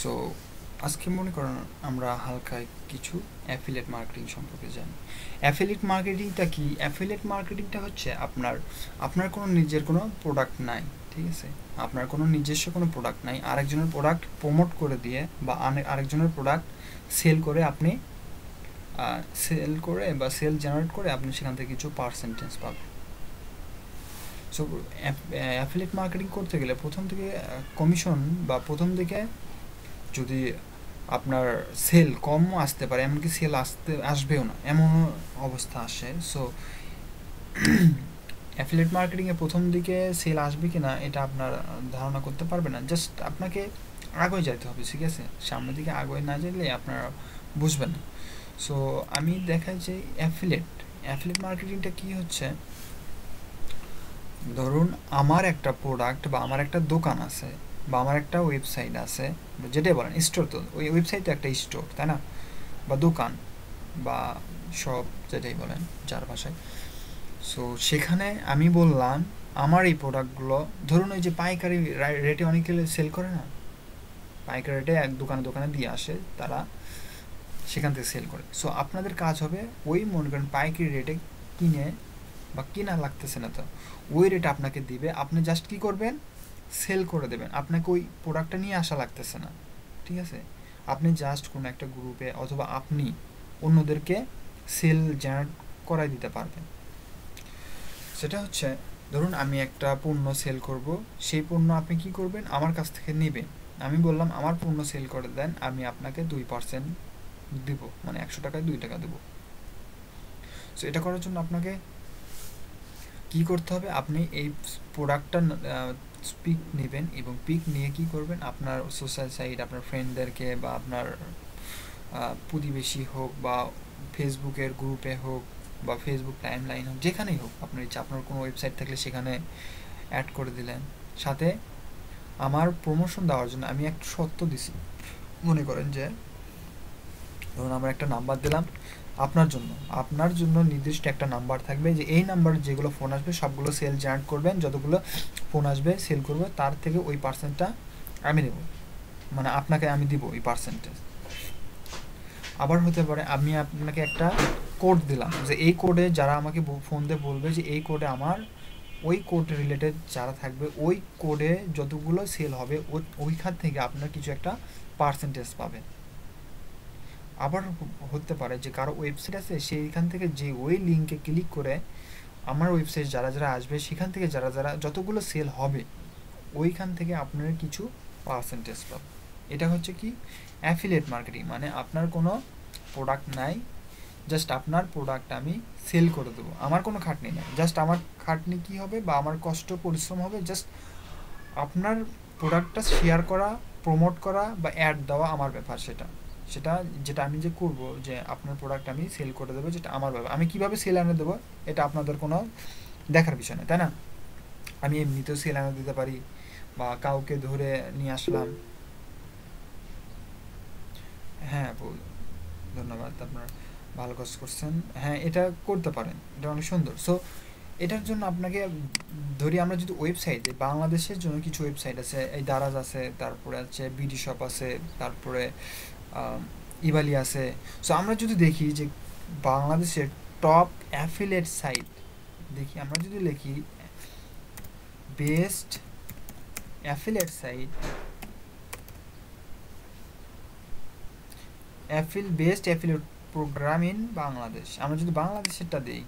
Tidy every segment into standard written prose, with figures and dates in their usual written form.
So আজকে মনে করেন আমরা হালকা কিছু অ্যাফিলিয়েট মার্কেটিং সম্পর্কে জানি। অ্যাফিলিয়েট মার্কেটিংটা কি? অ্যাফিলিয়েট মার্কেটিংটা হচ্ছে আপনার কোনো নিজের কোনো প্রোডাক্ট নাই, ঠিক আছে? আপনার কোনো নিজস্ব কোনো প্রোডাক্ট নাই, আরেকজনের প্রোডাক্ট প্রমোট করে দিয়ে বা আরেকজনের প্রোডাক্ট সেল করে আপনি সেল জেনারেট করে আপনি সেখান থেকে কিছু পার্সেন্টেজ পাবেন। সো অ্যাফিলিয়েট মার্কেটিং করতে গেলে প্রথম থেকে কমিশন বা প্রথম দিকে যদি আপনার সেল কমও আসতে পারে, এমনকি সেল আসবেও না, এমন অবস্থা আসে। সো অ্যাফিলিয়েট মার্কেটিংয়ে প্রথম দিকে সেল আসবে কি না এটা আপনার ধারণা করতে পারবে না, জাস্ট আপনাকে আগে যেতে হবে, ঠিক আছে? সামনের দিকে আগে না গেলে আপনারা বুঝবেন না। সো আমি দেখাই যে অ্যাফিলিয়েট মার্কেটিংটা কি হচ্ছে, ধরুন আমার একটা প্রোডাক্ট বা আমার একটা দোকান আছে বা আমার একটা ওয়েবসাইট আছে, যেটাই বলেন স্টোর, তো ওই ওয়েবসাইট তো একটা স্টোর, তাই না? বা দোকান বা শপ, যেটাই বলেন যার ভাষায়। সো সেখানে আমি বললাম আমার এই প্রোডাক্টগুলো, ধরুন ওই যে পাইকারি রেটে অনেকে সেল করে না, পাইকারি রেটে এক দোকানে দোকানে দিয়ে আসে, তারা সেখান থেকে সেল করে। সো আপনাদের কাজ হবে ওই মনে করেন পাইকারি রেটে কিনে বা কিনা লাগতেছে না, তো ওই রেট আপনাকে দিবে, আপনি জাস্ট কী করবেন, সেল করে দেবেন। আপনাকে ওই প্রোডাক্টটা নিয়ে আসা লাগতেছে না, ঠিক আছে? আপনি জাস্ট কোনো একটা গ্রুপে অথবা আপনি অন্যদেরকে সেল জেনারেট করাই দিতে পারবেন। সেটা হচ্ছে, ধরুন আমি একটা পণ্য সেল করব, সেই পণ্য আপনি কি করবেন, আমার কাছ থেকে নেবেন। আমি বললাম আমার পণ্য সেল করে দেন, আমি আপনাকে 2% দিব, মানে 100 টাকায় 2 টাকা দেবো। সো এটা করার জন্য আপনাকে কি করতে হবে, আপনি এই প্রোডাক্টটা পিক নেবেন এবং পিক নিয়ে কি করবেন, আপনার সোশ্যাল সাইট, আপনার ফ্রেন্ডদেরকে বা আপনার প্রতিবেশী হোক বা ফেসবুকের গ্রুপে হোক বা ফেসবুক টাইম লাইন হোক, যেখানেই হোক আপনার ইচ্ছা, আপনার কোনো ওয়েবসাইট থাকলে সেখানে অ্যাড করে দিলেন। সাথে আমার প্রমোশন দেওয়ার জন্য আমি একটা শর্ত দিছি, মনে করেন যে ধরুন আমরা একটা নাম্বার দিলাম আপনার জন্য নির্দিষ্ট একটা নাম্বার থাকবে, যে এই নাম্বার যেগুলো ফোন আসবে সবগুলো সেল জেনারেট করবেন, যতগুলো ফোন আসবে সেল করবে তার থেকে ওই পার্সেন্টটা আমি নেব, মানে আপনাকে আমি দিব ওই পার্সেন্টেজ। আবার হতে পারে আমি আপনাকে একটা কোড দিলাম, যে এই কোডে যারা আমাকে ফোন দিয়ে বলবে যে এই কোডে আমার ওই কোড রিলেটেড যারা থাকবে, ওই কোডে যতগুলো সেল হবে ওইখান থেকে আপনার কিছু একটা পার্সেন্টেজ পাবে। আবার হতে পারে যে কারো ওয়েবসাইট আছে, সেইখান থেকে যে ওই লিঙ্কে ক্লিক করে আমার ওয়েবসাইট যারা যারা আসবে, সেখান থেকে যারা যারা যতগুলো সেল হবে ওইখান থেকে আপনার কিছু পার্সেন্টেজ পাবে। এটা হচ্ছে কি অ্যাফিলিয়েট মার্কেটিং, মানে আপনার কোনো প্রোডাক্ট নাই, জাস্ট আপনার প্রোডাক্ট আমি সেল করে দেবো, আমার কোনো খাটনি নেই, জাস্ট আমার খাটনি কী হবে বা আমার কষ্ট পরিশ্রম হবে জাস্ট আপনার প্রোডাক্টটা শেয়ার করা, প্রমোট করা বা অ্যাড দেওয়া আমার ব্যাপার। সেটা যেটা আমি যে করব, যে আপনার প্রোডাক্ট আমি সেল করে দেবো, যেটা আমার ব্যাপার। আমি কিভাবে সেল এনে দেবো এটা আপনাদের কোনো দেখার বিষয় না, তাই না? আমি এমনিতেও সেল এনে দিতে পারি, বা কাউকে ধরে নিয়ে আসলাম। হ্যাঁ আপু, ধন্যবাদ, আপনার ভালো কাজ করছেন। হ্যাঁ, এটা করতে পারেন, এটা অনেক সুন্দর। সো এটার জন্য আপনাকে ধরি, আমরা যদি ওয়েবসাইটে, বাংলাদেশের জন্য কিছু ওয়েবসাইট আছে, এই দারাজ আছে, তারপরে আছে বিডি শপ আছে, তারপরে ইবালি আছে। সো আমরা যদি দেখি যে বাংলাদেশের টপ অ্যাফিলিয়েট সাইট দেখি, আমরা যদি লিখি best affiliate site, best affiliate program in Bangladesh, আমরা যদি বাংলাদেশেরটা দিই,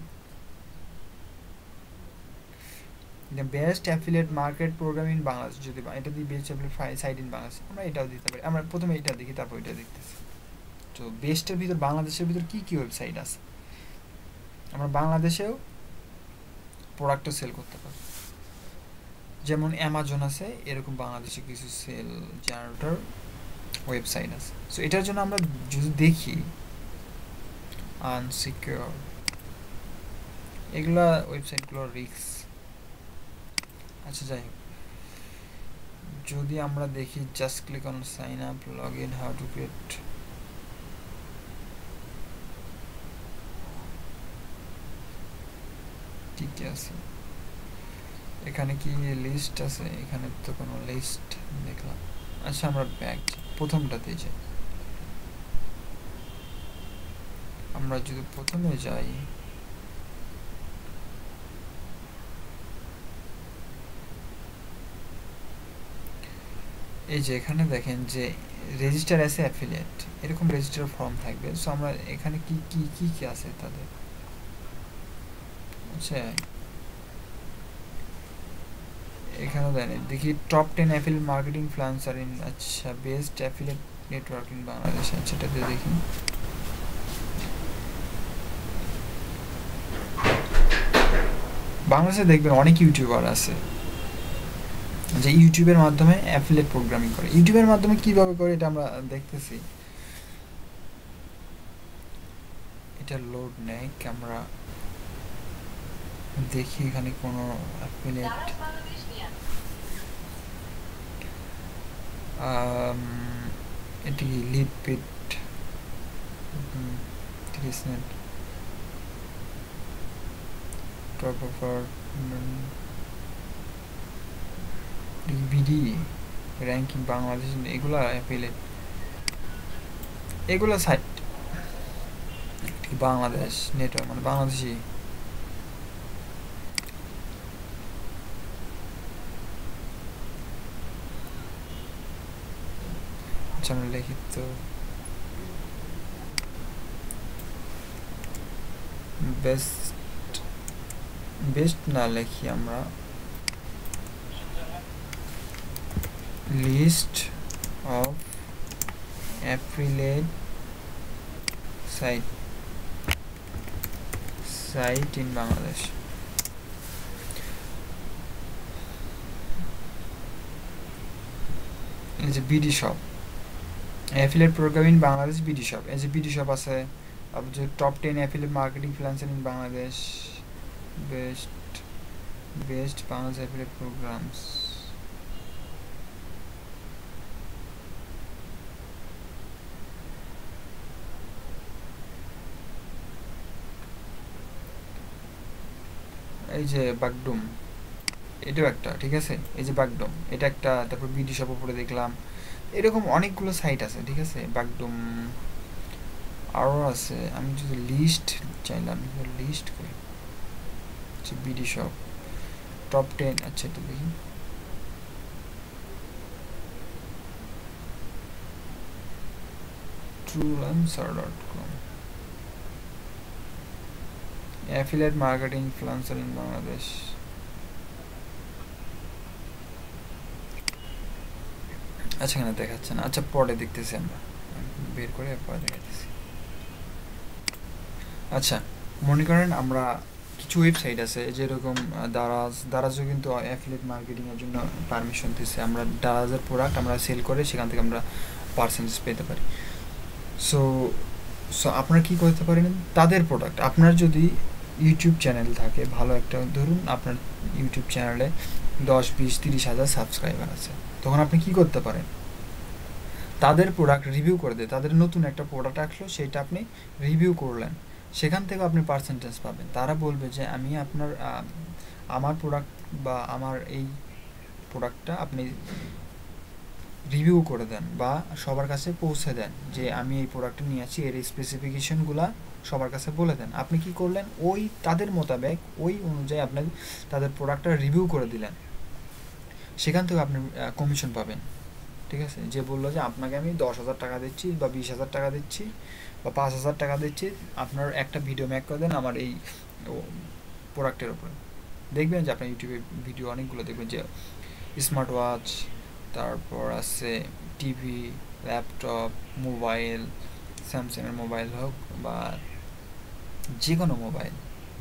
best affiliate market program in Bangladesh, যদি এটা দিই best affiliate site in Bangladesh, আমরা এটাও দিতে পারি। আমরা প্রথমে এটা দেখি, তারপর এটা দেখতেছি। তো বেস্টের ভিতর বাংলাদেশের ভিতর কী কী ওয়েবসাইট আছে, আমরা বাংলাদেশেও প্রোডাক্টও সেল করতে পারি, যেমন অ্যামাজন আছে, এরকম বাংলাদেশে কিছু সেল জেনারেটর ওয়েবসাইট আছে। সো এটার জন্য আমরা যদি দেখি আনসিকিউর, এগুলা ওয়েবসাইটগুলো রিস্ক। আচ্ছা যাই হোক, যদি আমরা দেখি just click on sign up, log in, how to create, ঠিক আছে, এখানে কি লিস্ট আছে? এখানে তো কোনো লিস্ট দেখলাম। আচ্ছা আমরা ব্যাক প্রথমটাতে যাই, আমরা যদি প্রথমে যাই, এই যে এখানে দেখেন যে রেজিস্টার অ্যাজ অ্যাফিলিয়েট, এরকম রেজিস্টার ফর্ম থাকবে। সো আমরা এখানে কি কি কি কি আছে তাদের, আচ্ছা এখানে দেন দেখি top 10 affiliate marketing influencer in, আচ্ছা best affiliate network in Bangladesh, আচ্ছা এটাতে দেখি। বাংলাদেশে দেখবেন অনেক ইউটিউবার আছে যে ইউটিউবের মাধ্যমে অ্যাফিলিয়েট প্রোগ্রামিং করে। ইউটিউবের মাধ্যমে কিভাবে করে এটা আমরা দেখতেছি, এটা লোড নেয়, আমরা দেখি এখানে কোনো অ্যাফিলিয়েট, এটি লিড পিট 30 minute top offer BD ranking Bangladesh, এগুলা অ্যাফিলিয়েট, এগুলা সাইট বাংলাদেশ নেটওয়ার্ক মানে বাংলাদেশি। আচ্ছা আমরা লিখি তো বেস্ট না লিখি আমরা list of affiliate site in Bangladesh. এই যে BD shop, affiliate program in Bangladesh BD shop, এই যে বিডি শপ আছে। তারপর যে top 10 affiliate marketing influencer in Bangladesh, best Bangladesh affiliate programs, এই যে বাগডুম, এটাও একটা, ঠিক আছে এই যে বাগডুম এটা একটা, তারপর বিডি শপ উপরে দেখলাম, এরকম অনেকগুলো সাইট আছে, ঠিক আছে বাগডুম আরও আছে। আমি যদি লিস্ট চাইলাম, লিস্ট করি বিডি শপ টপ 10, আচ্ছা এটা দেখি truelancer.com affiliate marketing influencer in Bangladesh. আচ্ছা এখানে দেখাচ্ছে না, আচ্ছা পরে দেখতেছি, আমরা বের করে পরে দেখাতেছি। আচ্ছা মনে করেন আমরা কিছু ওয়েবসাইট আছে যেরকম দারাজও কিন্তু অ্যাফিলিয়েট মার্কেটিংয়ের জন্য পারমিশন দিচ্ছে, আমরা দারাজের প্রোডাক্ট আমরা সেল করে সেখান থেকে আমরা পার্সেন্টেজ পেতে পারি। সো আপনারা কী করতে পারেন, তাদের প্রোডাক্ট, আপনার যদি ইউটিউব চ্যানেল থাকে ভালো একটা, ধরুন আপনার ইউটিউব চ্যানেলে 10, 20, 30 হাজার সাবস্ক্রাইবার আছে, তখন আপনি কি করতে পারেন, তাদের প্রোডাক্ট রিভিউ করে দেয়, তাদের নতুন একটা প্রোডাক্ট আসলো সেটা আপনি রিভিউ করলেন, সেখান থেকে আপনি পার্সেন্টেজ পাবেন। তারা বলবে যে আমি আমার প্রোডাক্ট বা আমার এই প্রোডাক্টটা আপনি রিভিউ করে দেন বা সবার কাছে পৌঁছে দেন যে আমি এই প্রোডাক্টটা নিয়ে আছি, এর স্পেসিফিকেশনগুলো সবার কাছে বলে দেন। আপনি কি করলেন, ওই তাদের মোতাবেক ওই অনুযায়ী আপনি তাদের প্রোডাক্টটা রিভিউ করে দিলেন, সেখান থেকে আপনি কমিশন পাবেন, ঠিক আছে। যে বললো যে আপনাকে আমি 10,000 টাকা দিচ্ছি বা 20,000 টাকা দিচ্ছি বা 5,000 টাকা দিচ্ছি, আপনার একটা ভিডিও মেক করে দেন আমার এই প্রোডাক্টের উপরে, দেখবেন যে আপনার ইউটিউবে ভিডিও অনেকগুলো দেখবেন যে স্মার্ট ওয়াচ, তারপর আছে টিভি, ল্যাপটপ, মোবাইল, স্যামসাংয়ের মোবাইল হোক বা যে কোনো মোবাইল,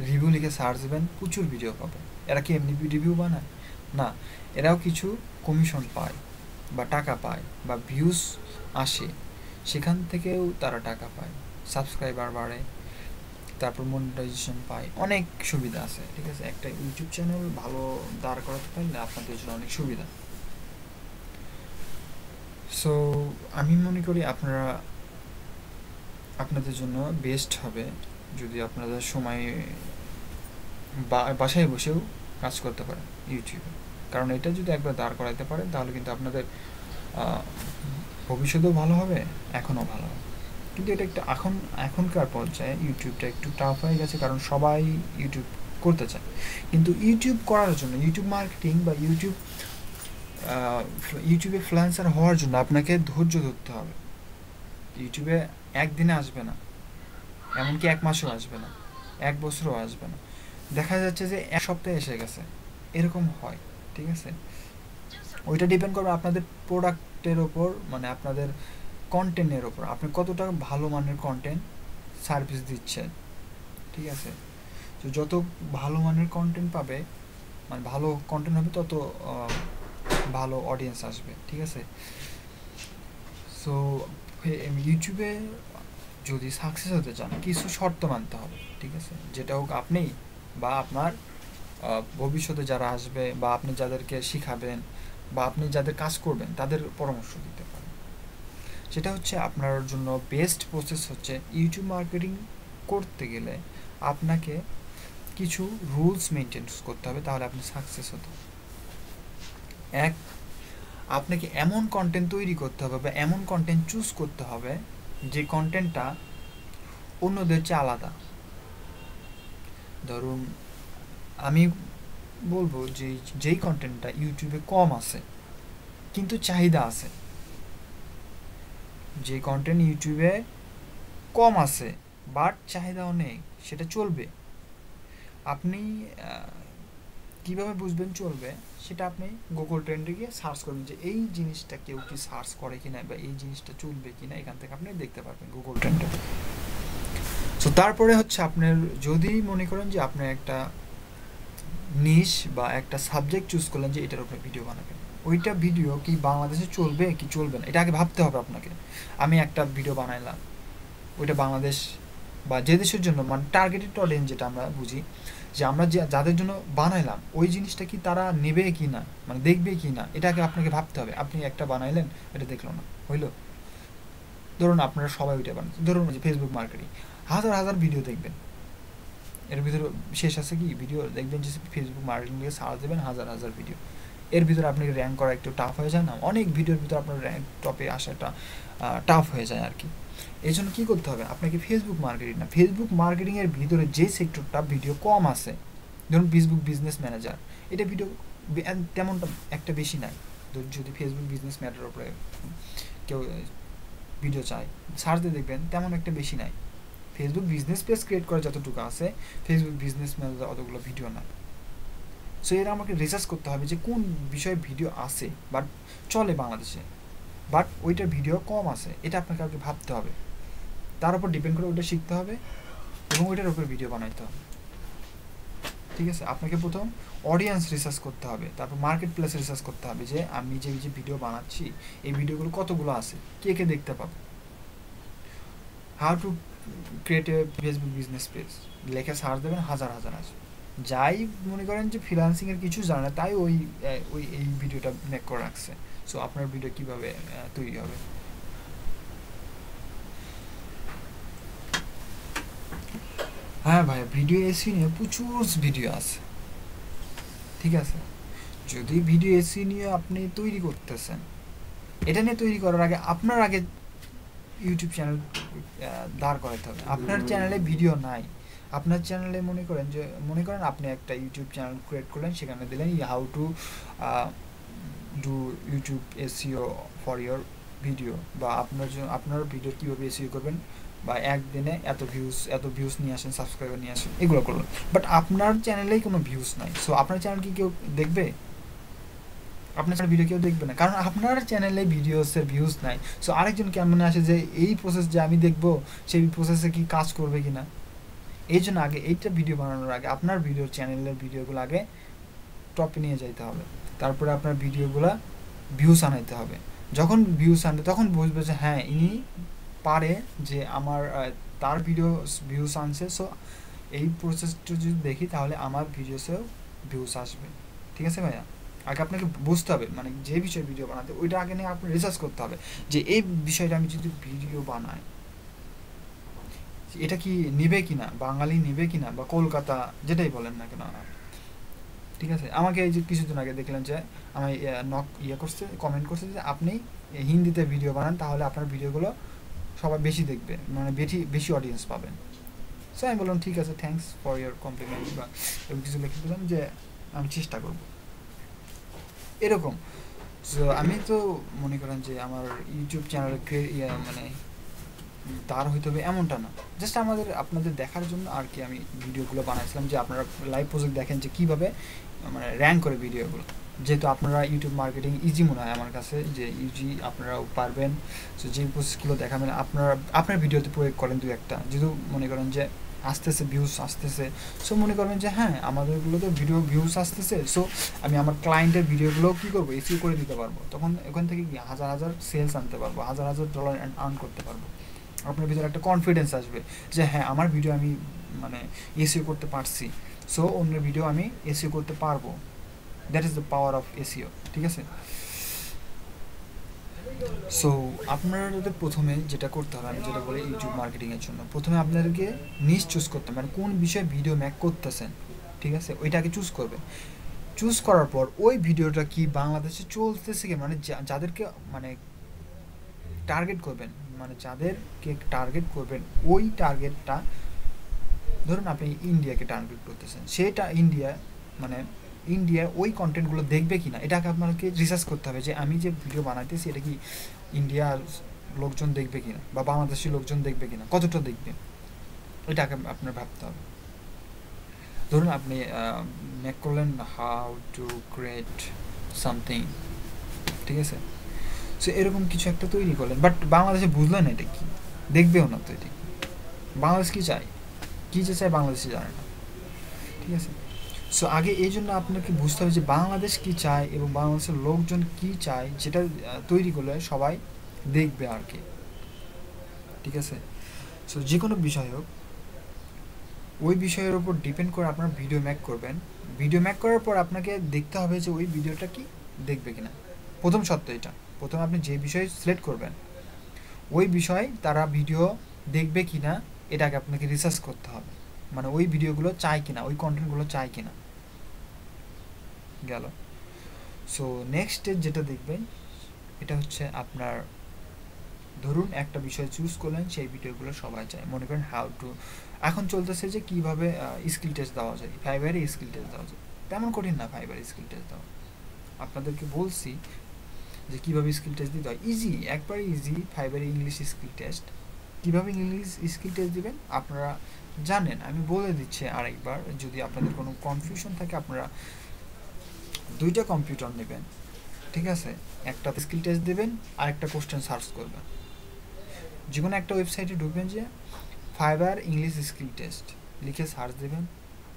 রিভিউ লিখে সার্চ দেবেন, প্রচুর ভিডিও পাবেন। এরা কি এমনি রিভিউ বানায় না, এরাও কিছু কমিশন পায় বা টাকা পায় বা ভিউজ আসে, সেখান থেকেও তারা টাকা পায়, সাবস্ক্রাইবার বাড়ে, তারপর মনিটাইজেশন পায়, অনেক সুবিধা আছে, ঠিক আছে। একটা ইউটিউব চ্যানেল ভালো দাঁড় করাতে পারলে আপনাদের জন্য অনেক সুবিধা। সো আমি মনে করি আপনাদের জন্য বেস্ট হবে যদি আপনাদের সময় বাসায় বসেও কাজ করতে পারেন ইউটিউবে, কারণ এটা যদি একবার দাঁড় করাতে পারেন তাহলে কিন্তু আপনাদের ভবিষ্যতেও ভালো হবে, এখনও ভালো হবে। কিন্তু এটা একটা এখনকার পর্যায়ে ইউটিউবটা একটু টাফ হয়ে গেছে, কারণ সবাই ইউটিউব করতে চায়। কিন্তু ইউটিউব করার জন্য, ইউটিউব মার্কেটিং বা ইউটিউবে ফ্রিল্যান্সার হওয়ার জন্য আপনাকে ধৈর্য ধরতে হবে। ইউটিউবে একদিনে আসবে না, এমনকি 1 মাসও আসবে না, 1 বছরও আসবে না। দেখা যাচ্ছে যে 1 সপ্তাহে এসে গেছে, এরকম হয়। ঠিক আছে, ওইটা ডিপেন্ড করবে আপনাদের প্রোডাক্টের ওপর, মানে আপনাদের কন্টেন্টের ওপর, আপনি কতটা ভালো মানের কন্টেন্ট সার্ভিস দিচ্ছেন। ঠিক আছে, তো যত ভালো মানের কন্টেন্ট পাবে, মানে ভালো কন্টেন্ট হবে, তত ভালো অডিয়েন্স আসবে। ঠিক আছে, সো ইউটিউবে যদি সাকসেস হতে চান কিছু শর্ত মানতে হবে। ঠিক আছে, যেটা হোক আপনি বা আপনার ভবিষ্যতে যারা আসবে, বা আপনি যাদেরকে শিখাবেন, বা আপনি যাদের কাজ করবেন তাদের পরামর্শ দিতে পারেন। সেটা হচ্ছে আপনার জন্য বেস্ট প্রসেস হচ্ছে, ইউটিউব মার্কেটিং করতে গেলে আপনাকে কিছু রুলস মেনটেন করতে হবে, তাহলে আপনি সাকসেস হতে। এক, আপনাকে এমন কন্টেন্ট তৈরি করতে হবে বা এমন কন্টেন্ট চুজ করতে হবে যে কন্টেন্টটা অন্যদের চেয়ে আলাদা। ধরুন আমি বলবো যে যেই কন্টেন্টটা ইউটিউবে কম আছে কিন্তু চাহিদা আছে, যে কন্টেন্ট ইউটিউবে কম আছে বাট চাহিদাও নেই, সেটা চলবে। আপনি কীভাবে বুঝবেন চলবে, সেটা আপনি গুগল ট্রেন্ডে গিয়ে সার্চ করবেন যে এই জিনিসটা কেউ কি সার্চ করে কিনা, বা এই জিনিসটা চলবে কিনা, এখান থেকে আপনি দেখতে পারবেন গুগল ট্রেন্ডে। সো তারপরে হচ্ছে আপনার, যদি মনে করেন যে আপনি একটা নিশ বা একটা সাবজেক্ট চুজ করলেন যে এটার উপরে ভিডিও বানাবেন, ওইটা ভিডিও কি বাংলাদেশে চলবে কি চলবে না, এটা আগে ভাবতে হবে আপনাকে। আমি একটা ভিডিও বানাইলাম, ওইটা বাংলাদেশ বা যে দেশের জন্য, মানে টার্গেটেড অডিয়েন্স যেটা আমরা বুঝি, যে আমরা যাদের জন্য বানাইলাম ওই জিনিসটা কি তারা নেবে কি না, মানে দেখবে কি না, এটাকে আপনাকে ভাবতে হবে। আপনি একটা বানাইলেন, এটা দেখলো না, হইলো? ধরুন আপনারা সবাই ওইটা বানাচ্ছেন, ধরুন যে ফেসবুক মার্কেটিং, হাজার হাজার ভিডিও দেখবেন, এর ভিতরে শেষ আছে কি ভিডিও দেখবেন যে ফেসবুক মার্কেটিং দিয়ে সার্চ দেবেন হাজার হাজার ভিডিও, এর ভিতরে আপনি র্যাঙ্ক করা একটু টাফ হয়ে যায় না? অনেক ভিডিওর ভিতরে আপনার র্যাঙ্ক টপে আসাটা টাফ হয়ে যায় আর কি। এই জন্য কী করতে হবে আপনাকে, ফেসবুক মার্কেটিং না, ফেসবুক মার্কেটিংয়ের ভিতরে যে সেক্টরটা ভিডিও কম আছে, ধরুন ফেসবুক বিজনেস ম্যানেজার, এটা ভিডিও তেমনটা একটা বেশি নাই। যদি ফেসবুক বিজনেস ম্যাটার উপরে কেউ ভিডিও চায়, সার্চ দিয়ে দেখবেন তেমন একটা বেশি নাই। ফেসবুক বিজনেস পেজ ক্রিয়েট করা যতটুকু আছে, ফেসবুক বিজনেস ম্যানেজার অতগুলো ভিডিও না। সো এরা আমাকে রিসার্চ করতে হবে যে কোন বিষয়ে ভিডিও আছে বাট চলে বাংলাদেশে, বাট ওইটার ভিডিও কম আছে, এটা আপনাকে আগে ভাবতে হবে। তার উপর ডিপেন্ড করে ওইটা শিখতে হবে এবং ওইটার উপর ভিডিও বানাইতে হবে। ঠিক আছে, আপনাকে প্রথম অডিয়েন্স রিসার্চ করতে হবে, তারপর মার্কেট প্লেস রিসার্চ করতে হবে যে আমি যে ভিডিও বানাচ্ছি এই ভিডিওগুলো কতগুলো আছে, কে কে দেখতে পাবে। How to create a Facebook business page লেখে সার্চ দেবেন, হাজার হাজার আসবে। যাই মনে করেন যে ফ্রিল্যান্সিংয়ের কিছু জানে না, তাই ওই ওই এই ভিডিওটা মেক করে রাখছে। সো আপনার ভিডিও কীভাবে তৈরি হবে? হ্যাঁ ভাই, ভিডিও এসি নিয়ে প্রচুর ভিডিও আছে। ঠিক আছে, যদি ভিডিও এসি নিয়ে আপনি তৈরি করতেছেন, এটা নিয়ে তৈরি করার আগে আপনার আগে ইউটিউব চ্যানেল দাঁড় করাতে হবে। আপনার চ্যানেলে ভিডিও নাই, আপনার চ্যানেলে মনে করেন আপনি একটা ইউটিউব চ্যানেল ক্রিয়েট করলেন, সেখানে দিলেন how to do YouTube SEO for your video, বা আপনার ভিডিও কীভাবে এসইও করবেন, বা একদিনে এত ভিউজ নিয়ে আসেন, সাবস্ক্রাইবার নিয়ে আসেন, এগুলো করলেন। বাট আপনার চ্যানেলেই কোনো ভিউজ নাই, সো আপনার চ্যানেল কি কেউ দেখবে? আপনার ভিডিও কেউ দেখবে না, কারণ আপনার চ্যানেলে ভিডিওসের ভিউজ নাই। সো আরেকজন কেমন আসে যে এই প্রসেস যে আমি দেখবো, সেই প্রসেসে কি কাজ করবে কি না। এই জন্য আগে এইটা ভিডিও বানানোর আগে আপনার চ্যানেলের ভিডিওগুলো আগে টপে নিয়ে যাইতে হবে, তারপরে আপনার ভিডিওগুলো ভিউস আনাইতে হবে। যখন ভিউস আনবে তখন বুঝবে যে হ্যাঁ ইনি পারে, যে আমার তার ভিউস আনছে, সো এই প্রসেসটা যদি দেখি তাহলে আমার ভিডিওসেও ভিউস আসবে। ঠিক আছে ভাইয়া, আগে আপনাকে বুঝতে হবে, মানে যে বিষয়ে ভিডিও বানাতে ওইটা আগে নিয়ে আপনি রিসার্চ করতে হবে যে এই বিষয়টা আমি যদি ভিডিও বানাই এটা কি নেবে কিনা, বাঙালি নেবে কিনা, বা কলকাতা যেটাই বলেন না কেন, ঠিক আছে, আমাকে এই যে কিছুদিন আগে দেখলাম যে আমি করছে, কমেন্ট করছে যে আপনি হিন্দিতে ভিডিও বানান, তাহলে আপনার ভিডিওগুলো সবাই বেশি দেখবে, মানে বেশি বেশি অডিয়েন্স পাবেন। সো আমি বললাম ঠিক আছে, থ্যাঙ্কস ফর ইয়োর কমপ্লিমেন্ট, বা এরকম কিছু লিখে দিলাম যে আমি চেষ্টা করব এরকম। সো আমি তো মনে করেন যে আমার ইউটিউব চ্যানেলে মানে তার হইতে হবে এমনটা না, জাস্ট আপনাদের দেখার জন্য আর কি আমি ভিডিওগুলো বানাইছিলাম, যে আপনারা লাইভ প্রজেক্ট দেখেন যে কীভাবে মানে র্যাঙ্ক করে ভিডিওগুলো। যেহেতু আপনারা ইউটিউব মার্কেটিং ইজি মনে হয় আমার কাছে, যে ইজি আপনারাও পারবেন। সো যে প্রসেসগুলো দেখাবেন আপনার ভিডিওতে প্রয়োগ করেন দু একটা, যেহেতু মনে করেন যে আসতেছে ভিউজ আসতেছে, সো মনে করবেন যে হ্যাঁ আমাদেরগুলোতে ভিডিও ভিউজ আসতেছে, সো আমি আমার ক্লায়েন্টের ভিডিওগুলো কী করবো, এসিও করে দিতে পারবো, তখন এখান থেকে কি হাজার হাজার সেলস আনতে পারবো, হাজার হাজার ডলার আর্ন করতে পারবো। আপনার ভিতরে একটা কনফিডেন্স আসবে যে হ্যাঁ আমার ভিডিও আমি মানে এসিও করতে পারছি, সো অন্যের ভিডিও আমি এসিও করতে পারবো। That is the power of SEO, ঠিক আছে। সো আপনাদের প্রথমে যেটা করতে হবে, আমি যেটা বলি ইউটিউব মার্কেটিংয়ের জন্য, প্রথমে আপনাদেরকে নিশ চুজ করতে হবে, মানে কোন বিষয়ে ভিডিও মেক করতেছেন, ঠিক আছে, ওইটাকে চুজ করবেন। চুজ করার পর ওই ভিডিওটা কি বাংলাদেশে চলতেছে কি, মানে যাদেরকে মানে টার্গেট করবেন, মানে যাদেরকে টার্গেট করবেন ওই টার্গেটটা, ধরুন আপনি ইন্ডিয়াকে টার্গেট করতেছেন, সেটা মানে ইন্ডিয়া ওই কন্টেন্টগুলো দেখবে কিনা এটাকে আপনাকে রিসার্চ করতে হবে, যে আমি যে ভিডিও বানাইতেছি এটা কি ইন্ডিয়ার লোকজন দেখবে কিনা, বা বাংলাদেশি লোকজন দেখবে কিনা, কতটা দেখবে, এটাকে আপনার ভাবতে হবে। ধরুন আপনি মেক করলেন হাউ টু ক্রিয়েট সামথিং, ঠিক আছে, সো এরকম কিছু একটা তৈরি করলেন, বাট বাংলাদেশে বুঝলেন না এটা কি, দেখবেও না তো এটা কি, বাংলাদেশ কী চায়, কী যে চায় বাংলাদেশে জানে না, ঠিক আছে। সো আগে এই জন্য আপনাকে বুঝতে হবে যে বাংলাদেশ কী চায় এবং বাংলাদেশের লোকজন কী চায়, যেটা তৈরি করলে সবাই দেখবে আর কি, ঠিক আছে। সো যে কোনো বিষয় হোক, ওই বিষয়ের ওপর ডিপেন্ড করে আপনার ভিডিও মেক করবেন। ভিডিও মেক করার পর আপনাকে দেখতে হবে যে ওই ভিডিওটা কি দেখবে কিনা। প্রথম সত্য এটা, প্রথমে আপনি যে বিষয় সিলেক্ট করবেন ওই বিষয় তারা ভিডিও দেখবে কিনা এটাকে আপনাকে রিসার্চ করতে হবে, মানে ওই ভিডিওগুলো চাই কিনা, ওই কন্টেন্টগুলো চাই কিনা, গেল। সো নেক্সট স্টেজ যেটা দেখবেন এটা হচ্ছে আপনার, ধরুন একটা বিষয় চুজ করলেন, সেই ভিডিওগুলো সবাই চায়, মনে করেন হাউ টু, এখন চলতেছে যে কীভাবে স্কিল টেস্ট দেওয়া যায়, ফাইবারে স্কিল টেস্ট দেওয়া যায়, তেমন কঠিন না ফাইবারে স্কিল টেস্ট দেওয়া, আপনাদেরকে বলছি যে কীভাবে স্কিল টেস্ট দিতে হয়, ইজি, একবারে ইজি। ফাইবারে ইংলিশ স্কিল টেস্ট, কীভাবে ইংলিশ স্কিল টেস্ট দিবেন আপনারা জানেন, আমি বলে দিচ্ছি আরেকবার, যদি আপনাদের কোনো কনফিউশন থাকে আপনারা দুইটা কম্পিউটার নেবেন, ঠিক আছে, একটা স্কিল টেস্ট দেবেন আর একটা কোশ্চেন সার্চ করবেন, যে কোনো একটা ওয়েবসাইটে ঢুকবেন, যে ফাইবার ইংলিশ স্কিল টেস্ট লিখে সার্চ দেবেন,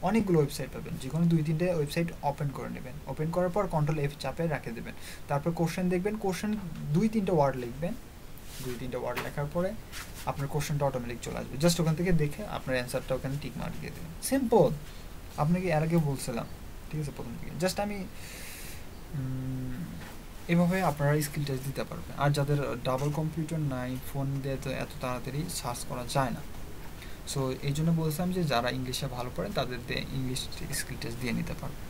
অনেকগুলো ওয়েবসাইট পাবেন, যে কোনো 2-3টে ওয়েবসাইট ওপেন করে নেবেন, ওপেন করার পর কন্ট্রোল F চাপে রেখে দেবেন, তারপর কোশ্চেন দেখবেন, কোশ্চেন 2-3টে ওয়ার্ড লিখবেন, 2-3টে ওয়ার্ড লেখার পরে আপনার কোশ্চেনটা অটোমেটিক চলে আসবে, জাস্ট ওখান থেকে দেখে আপনার অ্যান্সারটা ওখানে টিক মার্ক দিয়ে দেবেন, সিম্পল। আপনাকে এর আগেও বলছিলাম, ঠিক আছে, প্রথম থেকে জাস্ট আমি এভাবে আপনারা স্কিল টেস্ট দিতে পারবেন। আর যাদের ডাবল কম্পিউটার নাই, ফোন দিয়ে তো এত তাড়াতাড়ি সার্চ করা যায় না, সো এই জন্য বলছিলাম যে যারা ইংলিশে ভালো পড়ে তাদের দিয়ে ইংলিশ স্কিল টেস্ট দিয়ে নিতে পারবে,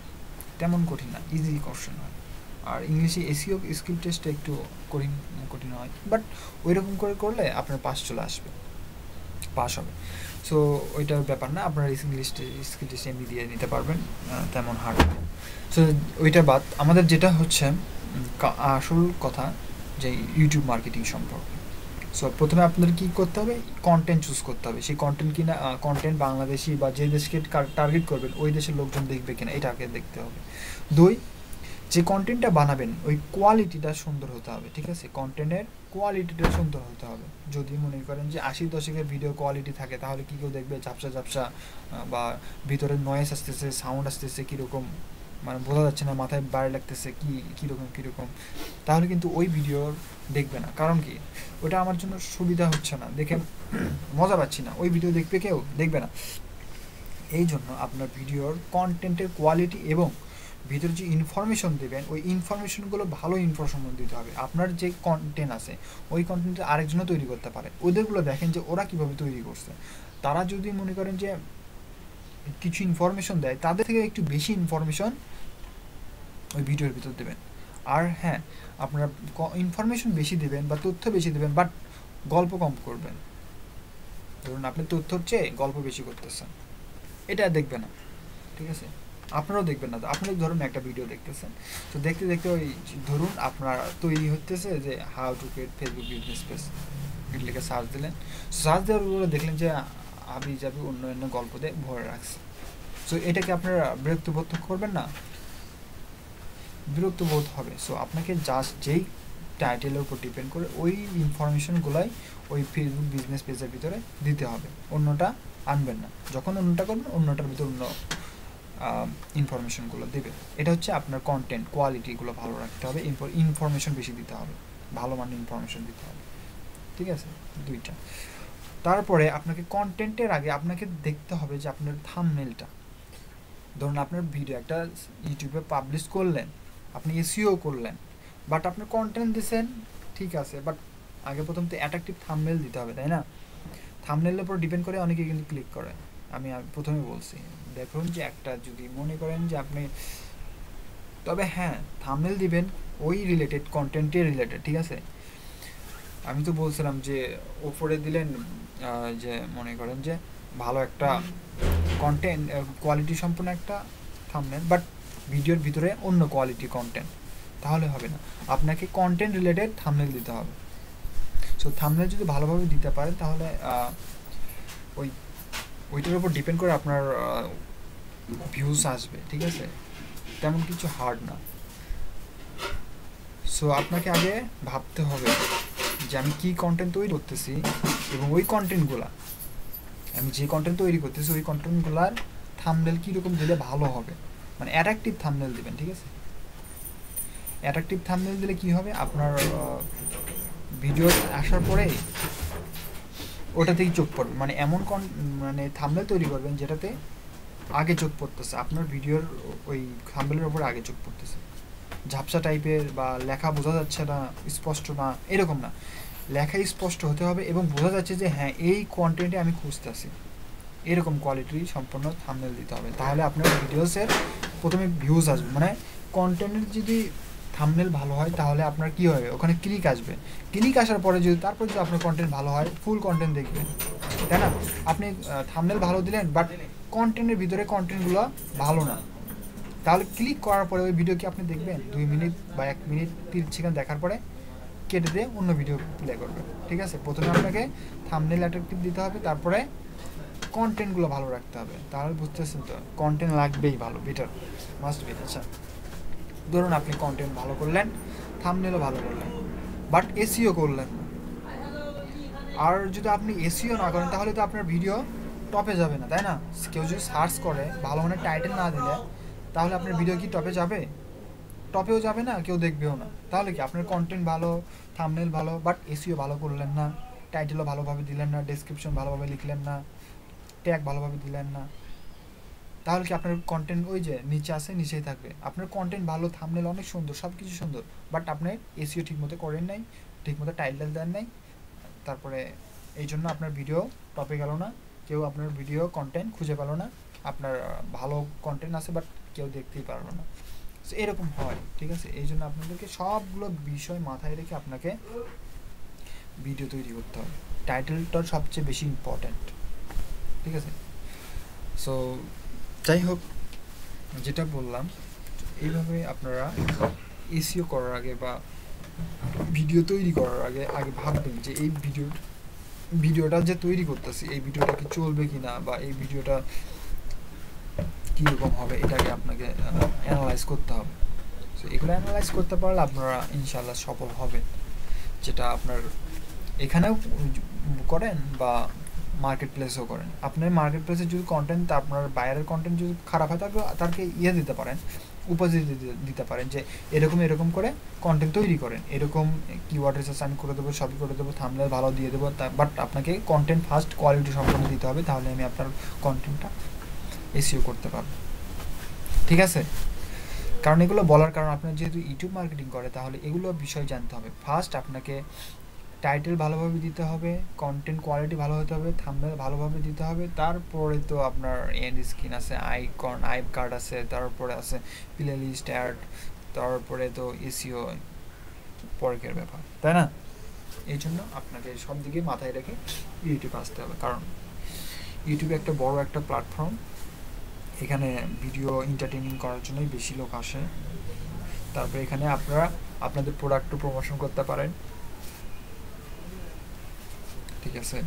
তেমন কঠিন না, ইজি কোশ্চেন হয়। আর ইংলিশে এসিও স্কিল টেস্টটা একটু কঠিন হয়, বাট ওই রকম করে করলে আপনার পাস চলে আসবে, পাস হবে। সো ওইটার ব্যাপার না, আপনারা ইংলিশ স্কিল টেস্ট এমনি দিয়ে নিতে পারবেন, তেমন হার্ড হবে। সো ওইটা বাদ, আমাদের যেটা হচ্ছে আসল কথা, যে ইউটিউব মার্কেটিং সম্পর্কে। সো প্রথমে আপনাদের কী করতে হবে, কন্টেন্ট চুজ করতে হবে, সেই কন্টেন্ট কিনা কন্টেন্ট বাংলাদেশি বা যে দেশকে টার্গেট করবেন ওই দেশের লোকজন দেখবে কিনা এটাকে দেখতে হবে। 2, যে কন্টেন্টটা বানাবেন ওই কোয়ালিটিটা সুন্দর হতে হবে, ঠিক আছে, কন্টেন্টের কোয়ালিটিটা সুন্দর হতে হবে। যদি মনে করেন যে 80 দশকের ভিডিও কোয়ালিটি থাকে, তাহলে কী কেউ দেখবে ঝাপসা ঝাপসা, বা ভিতরে নয়েজ আসতেছে, সাউন্ড আসতেছে কীরকম, মানে বোঝা যাচ্ছে না, মাথায় বাইরে লাগতেছে কীরকম, তাহলে কিন্তু ওই ভিডিও দেখবে না। কারণ কি, ওটা আমার জন্য সুবিধা হচ্ছে না, দেখে মজা পাচ্ছি না, ওই ভিডিও দেখবে না। এই জন্য আপনার ভিডিওর কন্টেন্টের কোয়ালিটি এবং ভিতরে যে ইনফরমেশন দেবেন ওই ইনফরমেশনগুলো ভালো ইনফরমেশন দিতে হবে। আপনার যে কন্টেন্ট আছে ওই কন্টেন্টটা আরেকজনও তৈরি করতে পারে, ওদেরগুলো দেখেন যে ওরা কীভাবে তৈরি করছে। তারা যদি মনে করেন যে কিছু ইনফরমেশন দেয়, তাদের থেকে একটু বেশি ইনফরমেশন ওই ভিডিওর ভিতর দেবেন। আর হ্যাঁ, আপনারা ইনফরমেশন বেশি দেবেন বা তথ্য বেশি দেবেন, বাট গল্প কম করবেন। ধরুন আপনি তথ্যর চেয়ে গল্প বেশি করতেছেন, এটা দেখবে না, ঠিক আছে? আপনারাও দেখবেন না। তো আপনি ধরুন একটা ভিডিও দেখতেছেন, তো দেখতে দেখতে ওই ধরুন আপনার তৈরি হতেছে যে how to create Facebook business page, এটা লিখে সার্চ দিলেন। সার্চ দেওয়ার পরে দেখলেন যে আবি যাবি অন্য অন্য গল্প দিয়ে ভরে রাখছে। সো এটাকে আপনারা বিরক্ত বোধ করবেন না? বিরক্ত বোধ হবে। সো আপনাকে জাস্ট যেই টাইটেলের উপর ডিপেন্ড করে ওই ইনফরমেশনগুলাই ওই ফেসবুক বিজনেস পেজের ভিতরে দিতে হবে, অন্যটা আনবেন না। যখন অন্যটা করবেন, অন্যটার ভিতর অন্য ইনফরমেশনগুলো দেবে। এটা হচ্ছে আপনার কন্টেন্ট কোয়ালিটিগুলো ভালো রাখতে হবে, ইনফরমেশন বেশি দিতে হবে, ভালো মানের ইনফরমেশন দিতে হবে, ঠিক আছে? দুইটা। তারপরে আপনাকে কন্টেন্টের আগে আপনাকে দেখতে হবে যে আপনার থাম্বনেলটা, ধরুন আপনার ভিডিও একটা ইউটিউবে পাবলিশ করলেন, আপনি এসইও করলেন, বাট আপনার কন্টেন্ট দিয়েছেন, ঠিক আছে, বাট আগে প্রথম তো অ্যাট্রাকটিভ থাম্বনেল দিতে হবে, তাই না? থাম্বনেলের উপর ডিপেন্ড করে অনেকে কিন্তু ক্লিক করে। আমি প্রথমে বলছি, দেখুন যে একটা যদি মনে করেন যে আপনি, তবে হ্যাঁ থাম্বনেল দিবেন ওই রিলেটেড, কন্টেন্টের রিলেটেড, ঠিক আছে? আমি তো বলছিলাম যে ওপরে দিলেন যে মনে করেন যে ভালো একটা কন্টেন্ট কোয়ালিটি সম্পন্ন একটা থাম্বনেল, বাট ভিডিওর ভিতরে অন্য কোয়ালিটি কন্টেন্ট, তাহলে হবে না। আপনাকে কন্টেন্ট রিলেটেড থাম্বনেল দিতে হবে। সো থাম্বনেল যদি ভালোভাবে দিতে পারেন তাহলে ওই ওইটার উপর ডিপেন্ড করে আপনার ভিউজ আসবে, ঠিক আছে? তেমন কিছু হার্ড না। সো আপনাকে আগে ভাবতে হবে যে আমি কী কন্টেন্ট তৈরি করতেছি, এবং ওই কন্টেন্টগুলো, আমি যে কন্টেন্ট তৈরি করতেছি ওই কন্টেন্টগুলার থাম্বনেল কীরকম দিলে ভালো হবে, মানে অ্যাট্রাকটিভ থাম্বনেল দিবেন, ঠিক আছে? অ্যাট্রাকটিভ থাম্বনেল দিলে কী হবে, আপনার ভিডিও আসার পরে ওটা থেকেই চোখ পড়বে, মানে এমন মানে থাম্বনেল তৈরি করবেন যেটাতে আগে চোখ পড়তেছে, আপনার ভিডিওর ওই থাম্বনেলের ওপরে আগে চোখ পড়তেছে। ঝাপসা টাইপের বা লেখা বোঝা যাচ্ছে না, স্পষ্ট না, এরকম না। লেখা স্পষ্ট হতে হবে এবং বোঝা যাচ্ছে যে হ্যাঁ এই কন্টেন্টে আমি খুঁজতেছি, এরকম কোয়ালিটি সম্পন্ন থাম্বনেল দিতে হবে। তাহলে আপনার ভিডিওসের প্রথমে ভিউজ আসবে, মানে কন্টেন্টের যদি থাম্বনেল ভালো হয় তাহলে আপনার কী হবে, ওখানে ক্লিক আসবে। ক্লিক আসার পরে যদি তারপর যদি আপনার কন্টেন্ট ভালো হয়, ফুল কন্টেন্ট দেখবেন, তাই না? আপনি থাম্বনেল ভালো দিলেন, বাট কন্টেন্টের ভিতরে কন্টেন্টগুলো ভালো না, তাহলে ক্লিক করার পরে ওই ভিডিও কি আপনি দেখবেন? 2 মিনিট বা 1 মিনিট 30 সেকেন্ড দেখার পরে কেটে দিয়ে অন্য ভিডিও প্লে করবেন, ঠিক আছে? প্রথমে আপনাকে থাম্বনেল অ্যাট্রাকটিভ দিতে হবে, তারপরে কন্টেন্টগুলো ভালো রাখতে হবে। তাহলে বুঝতেছেন তো, কন্টেন্ট লাগবেই ভালো, বেটার, মাস্ট বি। আচ্ছা, ধরুন আপনি কন্টেন্ট ভালো করলেন, থাম্বনেলও ভালো করলেন, বাট এসইও করলেন। আর যদি আপনি এসইও না করেন তাহলে তো আপনার ভিডিও টপে যাবে না, তাই না? কেউ যদি সার্চ করে ভালো মানের টাইটেল না দিলে, তাহলে আপনার ভিডিও কি টপে যাবে? টপেও যাবে না, কেউ দেখবেও না। তাহলে কি আপনার কন্টেন্ট ভালো, থাম্বনেল ভালো, বাট এসইও ভালো করলেন না, টাইটেলও ভালোভাবে দিলেন না, ডেসক্রিপশন ভালোভাবে লিখলেন না, ট্যাগ ভালোভাবে দিলেন না, তাহলে কি আপনার কন্টেন্ট ওই যে নিচে আসে, নিচেই থাকবে। আপনার কন্টেন্ট ভালো, থাম্বনেল অনেক সুন্দর, সব কিছু সুন্দর, বাট আপনি এসইও ঠিকমতো করেন নাই, ঠিকমতো টাইটেল দেন নাই, তারপরে এই জন্য আপনার ভিডিও টপে গেল না, কেউ আপনার ভিডিও কন্টেন্ট খুঁজে পেল না, আপনার ভালো কন্টেন্ট আছে বাট কেউ দেখতেই পারলো না। সো এরকম হয়, ঠিক আছে? এই জন্য আপনাদেরকে সবগুলো বিষয় মাথায় রেখে আপনাকে ভিডিও তৈরি করতে হবে। টাইটেলটা সবচেয়ে বেশি ইম্পর্ট্যান্ট, ঠিক আছে? সো যাই হোক, যেটা বললাম, এইভাবে আপনারা এসইও করার আগে বা ভিডিও তৈরি করার আগে ভাববেন যে এই ভিডিওটা যে তৈরি করতেছি, এই ভিডিওটা কি চলবে কি না, বা এই ভিডিওটা কীরকম হবে, এটাকে আপনাকে অ্যানালাইজ করতে হবে। সো এগুলো অ্যানালাইজ করতে পারলে আপনারা ইনশাল্লাহ সফল হবেন। যেটা আপনার এখানেও করেন বা মার্কেট প্লেসেও করেন। আপনার মার্কেট প্লেসে যদি কন্টেন্ট, আপনার বাইরের কন্টেন্ট যদি খারাপ হয়, তাকে দিতে পারেন, উপস্থিত দিতে পারেন যে এরকম এরকম করে কন্টেন্ট তৈরি করেন, এরকম কিওয়ার্ড রিসার্চ আমি করে দেবো, সবই করে দেবো, থাম্বনেল ভালো দিয়ে দেবো, বাট আপনাকে কন্টেন্ট ফার্স্ট কোয়ালিটি সম্পন্ন দিতে হবে, তাহলে আমি আপনার কন্টেন্টটা এসইও করতে পারবো, ঠিক আছে? কারণ এগুলো বলার কারণ, আপনার যেহেতু ইউটিউব মার্কেটিং করে, তাহলে এগুলো বিষয় জানতে হবে। ফার্স্ট আপনাকে টাইটেল ভালোভাবে দিতে হবে, কন্টেন্ট কোয়ালিটি ভালো হতে হবে, থাম্বনেল ভালোভাবে দিতে হবে, তারপরে তো আপনার এন্ড স্ক্রিন আছে, আইকন, আই কার্ড আছে, তারপরে আছে প্লে লিস্ট, অ্যাড, তারপরে তো এসিও পরের ব্যাপার, তাই না? এই জন্য আপনাকে সব দিকে মাথায় রেখে ইউটিউবে আসতে হবে, কারণ ইউটিউবে একটা বড় একটা প্ল্যাটফর্ম, এখানে ভিডিও এন্টারটেইনিং করার জন্যই বেশি লোক আসে। তারপরে এখানে আপনারা আপনাদের প্রোডাক্টও প্রমোশন করতে পারেন, ঠিক আছে?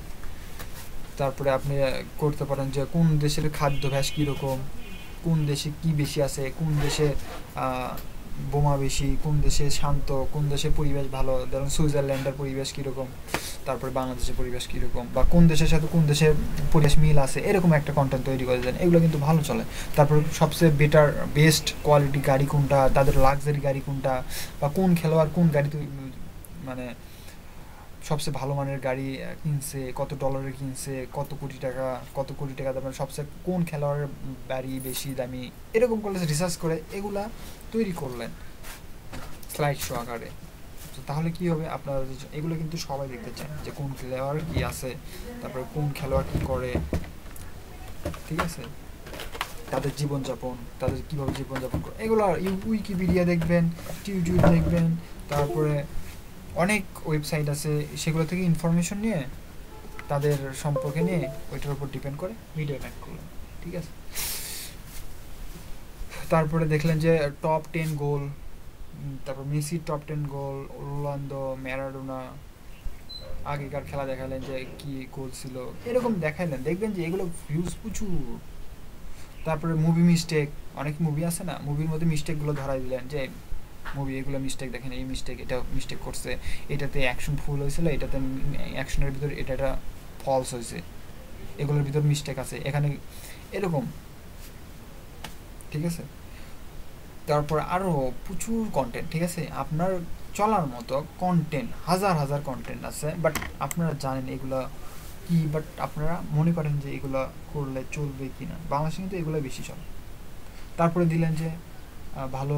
তারপরে আপনি করতে পারেন যে কোন দেশের খাদ্যাভ্যাস কীরকম, কোন দেশে কি বেশি আছে, কোন দেশে বোমা বেশি, কোন দেশে শান্ত, কোন দেশে পরিবেশ ভালো, ধরুন সুইজারল্যান্ডের পরিবেশ কীরকম, তারপরে বাংলাদেশের পরিবেশ কীরকম, বা কোন দেশের সাথে কোন দেশের পরিবেশ মিল আছে, এরকম একটা কন্টেন্ট তৈরি করে দেন, এগুলো কিন্তু ভালো চলে। তারপর সবচেয়ে বেস্ট কোয়ালিটি গাড়ি কোনটা, তাদের লাক্সারি গাড়ি কোনটা, বা কোন খেলোয়াড় কোন গাড়ি মানে সবচেয়ে ভালো মানের গাড়ি কিনছে, কত ডলারের কিনছে, কত কোটি টাকা দামের, সবচেয়ে কোন খেলোয়াড়ের বাড়ি বেশি দামি, এরকম করলে রিসার্চ করে এগুলা তৈরি করলেন স্লাইড শো আকারে। তো তাহলে কি হবে, আপনারা এগুলো কিন্তু সবাই দেখতে চান যে কোন খেলোয়াড় কি আছে, তারপরে কোন খেলোয়াড় কি করে, ঠিক আছে? তাদের জীবনযাপন, তাদের কীভাবে জীবনযাপন করে, এগুলো উইকিপিডিয়া দেখবেন, ইউটিউব দেখবেন, তারপরে অনেক ওয়েবসাইট আছে, সেগুলো থেকে ইনফরমেশন নিয়ে তাদের সম্পর্কে নিয়ে ওইটার উপর ডিপেন্ড করে ভিডিও মেক করলেন, ঠিক আছে? তারপরে দেখলেন যে টপ 10 গোল, তারপর মেসির টপ 10 গোল, রোনালদো, ম্যারাডোনা, আগেকার খেলা দেখালেন যে কি গোল ছিল, এরকম দেখাইলেন, দেখবেন যে এগুলো ভিউজ প্রচুর। তারপরে মুভি মিস্টেক, অনেক মুভি আছে না, মুভির মধ্যে মিস্টেকগুলো ধরাই দিলেন যে মুভি এগুলো মিস্টেক দেখেন, এই মিস্টেক, এটা মিস্টেক করছে, এটাতে অ্যাকশন ফুল হয়েছিল, এটাতে অ্যাকশনের ভিতর এটা ফলস হয়েছে, এগুলোর ভিতর মিস্টেক আছে এখানে, এরকম, ঠিক আছে? তারপর আরও প্রচুর কন্টেন্ট, ঠিক আছে? আপনার চলার মতো কন্টেন্ট, হাজার হাজার কন্টেন্ট আছে, বাট আপনারা জানেন এগুলা কি, বাট আপনারা মনে করেন যে এগুলা করলে চলবে কি না। বাংলাদেশে কিন্তু এগুলো বেশি চলে। তারপরে দিলেন যে ভালো,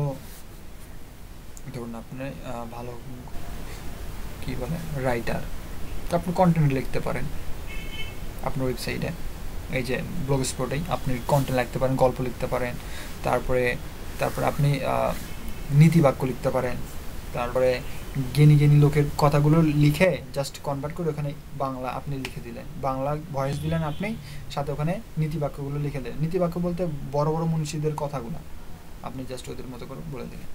ধরুন আপনি ভালো কি বলে রাইটার, তো আপনি কন্টেন্ট লিখতে পারেন আপনার ওয়েবসাইটে, এই যে ব্লগ স্পটেই আপনি কন্টেন্ট লিখতে পারেন, গল্প লিখতে পারেন, তারপরে আপনি নীতিবাক্য লিখতে পারেন, তারপরে জ্ঞানী জ্ঞানী লোকের কথাগুলো লিখে জাস্ট কনভার্ট করে ওখানে বাংলা আপনি লিখে দিলেন, বাংলা ভয়েস দিলেন আপনি, সাথে ওখানে নীতিবাক্যগুলো লিখে দিলেন। নীতিবাক্য বলতে বড় বড় মনীষীদের কথাগুলো আপনি জাস্ট ওদের মতো করে বলে দিলেন,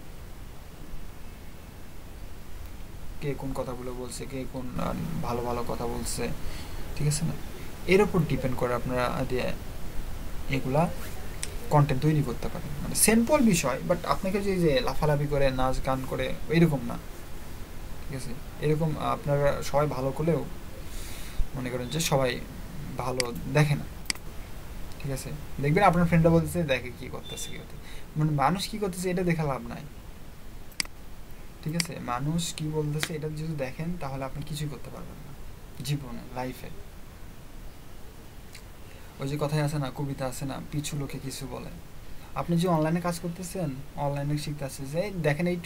কে কোন কথাগুলো বলছে, কে কোন ভালো ভালো কথা বলছে, ঠিক আছে না? এর ওপর ডিপেন্ড করে আপনারা এগুলা কন্টেন্ট তৈরি করতে পারেন। মানে সিম্পল বিষয়, বাট আপনাকে যে লাফালাফি করে নাচ গান করে এরকম না, ঠিক আছে? এরকম আপনারা সবাই ভালো করলেও মনে করেন যে সবাই ভালো দেখে না, ঠিক আছে? দেখবেন আপনার ফ্রেন্ডরা বলতেছে দেখে কী করতেছে, কী করতে, মানে মানুষ কী করতেছে এটা দেখে লাভ নাই, ঠিক আছে? মানুষ কি বলতেছে এটা যদি দেখেন তাহলে আপনি কিছুই করতে পারবেন না জীবনে, লাইফে। ওই যে কথাই আছে না, কবিতা আছে না, পিছু লোকে কিছু বলে। আপনি যে অনলাইনে কাজ করতেছেন, অনলাইনে শিখতে আসছে, যে দেখেন এই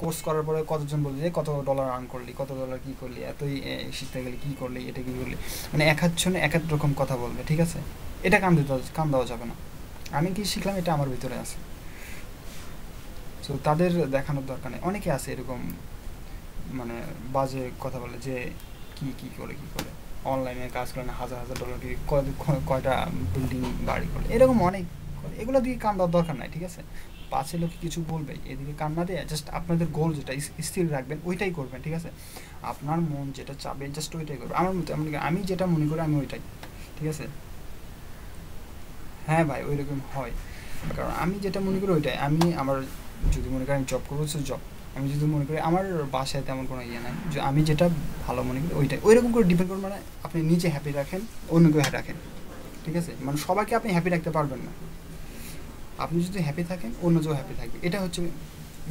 কোর্স করার পরে কতজন বলছে যে কত ডলার আর্ন করলি, কত ডলার কী করলি, এতই শিখতে গেলে কী করলি, এটা কী করলি, মানে এক একজনে এক এক রকম কথা বলবে, ঠিক আছে? এটা কান দেওয়া যাবে না। আমি কি শিখলাম এটা আমার ভিতরে আছে, সো তাদের দেখানোর দরকার নেই। অনেকে আছে এরকম মানে বাজে কথা বলে যে কী করে অনলাইনে কাজ করে না, হাজার হাজার ডলার দিয়ে কয়টা বিল্ডিং বাড়ি করে, এরকম অনেক, এগুলো দিকে কান দেওয়ার দরকার নাই, ঠিক আছে? পাঁচে লোকে কিছু বলবে, এদিকে কান না দিয়ে জাস্ট আপনাদের গোল যেটা স্থির রাখবেন ওইটাই করবেন, ঠিক আছে? আপনার মন যেটা চাবে জাস্ট ওইটাই করবেন। আমার মতো আমি যেটা মনে করি আমি ওইটাই, ঠিক আছে? হ্যাঁ ভাই, ওই রকম হয়, কারণ আমি যেটা মনে করি ওইটাই। আমি আমার যদি মনে করি আমি জব করবো সে জব, আমি যদি মনে করি আমার বাসায় তেমন কোনো ইয়ে নাই, যে আমি যেটা ভালো মনে করি ওইটাই, ওই রকম করে ডিপেন্ড করবে। মানে আপনি নিজে হ্যাপি রাখেন, অন্যকে রাখেন, ঠিক আছে? মানে সবাইকে আপনি হ্যাপি রাখতে পারবেন না। আপনি যদি হ্যাপি থাকেন অন্যকেও হ্যাপি থাকবে, এটা হচ্ছে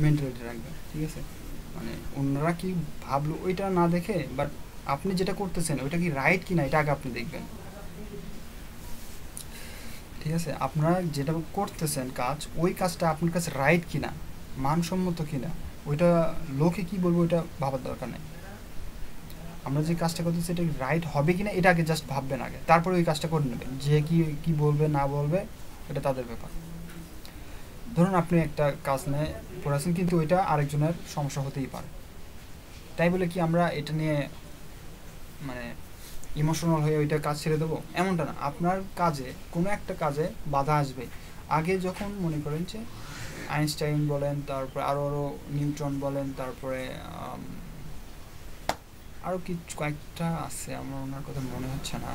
মেন্টালিটি রাখবেন, ঠিক আছে? মানে অন্যরা কি ভাবলো ওইটা না দেখে, বাট আপনি যেটা করতেছেন ওইটা কি রাইট কি না এটা আগে আপনি দেখবেন, ঠিক আছে? আপনারা যেটা করতেছেন কাজ, ওই কাজটা আপনার কাছে রাইট কিনা, মানসম্মত কিনা, ওইটা লোকে কি বলবো ওইটা ভাবার দরকার নেই। আমরা যে কাজটা করতেছি এটা রাইট হবে কিনা এটা আগে জাস্ট ভাববেন আগে, তারপরে ওই কাজটা করে নেবেন। যে কি বলবে না বলবে এটা তাদের ব্যাপার। ধরুন আপনি একটা কাজ নিয়ে পড়াচ্ছেন, কিন্তু ওইটা আরেকজনের সমস্যা হতেই পারে, তাই বলে কি আমরা এটা নিয়ে মানে ইমোশনাল হয়ে ওইটা কাজ ছেড়ে দেবো? এমনটা না। আপনার কাজে কোনো একটা কাজে বাধা আসবে। আগে যখন মনে করেন যে আইনস্টাইন বলেন, তারপরে আরও নিউটন বলেন, তারপরে আরও কিছু কয়েকটা আছে, আমার ওনার কথা মনে হচ্ছে না,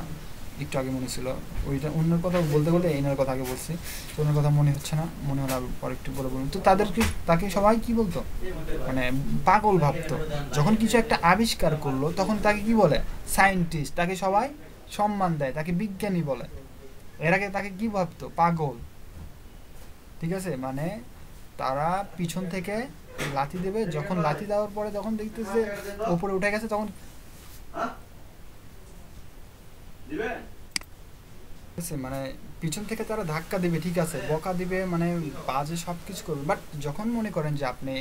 একটু আগে মনে ছিল। ওইটা অন্যের কথা বলতে বলতে এনার কথা আগে বলছি, তো ওনার কথা মনে হচ্ছে না, মনে হলে পরে একটু বলে বলুন। তো তাদেরকে, তাকে সবাই কি বলতো, মানে পাগল ভাবতো। যখন কিছু একটা আবিষ্কার করলো তখন তাকে কি বলে? সায়েন্টিস্ট। তাকে সবাই সম্মান দেয়, তাকে বিজ্ঞানী বলে। এর আগে তাকে কি ভাবতো? পাগল। ঠিক আছে, মানে তারা পিছন থেকে লাথি দেবে, যখন লাথি দেওয়ার পরে তখন দেখতেছে উপরে উঠে গেছে, তখন মানে পিছন থেকে তারা ধাক্কা দিবে, ঠিক আছে, বকা দিবে, মানে বাজে সব কিছু করবে। বাট যখন মনে করেন যে আপনি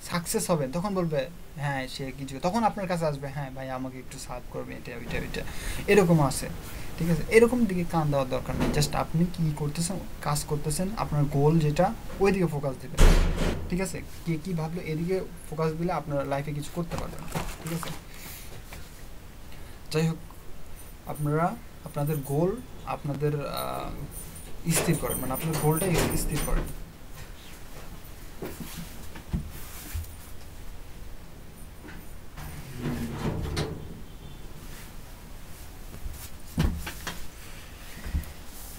সাকসেস হবেন, তখন বলবে হ্যাঁ সে কিছু, তখন আপনার কাছে আসবে, হ্যাঁ ভাই আমাকে একটু সাহায্য করবে, এটা ওইটা ওইটা, এরকম আছে। ঠিক আছে, এরকম দিকে কান দেওয়ার দরকার নেই। জাস্ট আপনি কি করতেছেন, কাজ করতেছেন, আপনার গোল যেটা, ওই দিকে ফোকাস দেবেন। ঠিক আছে, কে কী ভাবলো এদিকে ফোকাস দিলে আপনার লাইফে কিছু করতে পারবেন। ঠিক আছে, যাই হোক, আপনারা আপনাদের গোল আপনাদের স্থির করেন, মানে আপনার গোলটা স্থির করেন।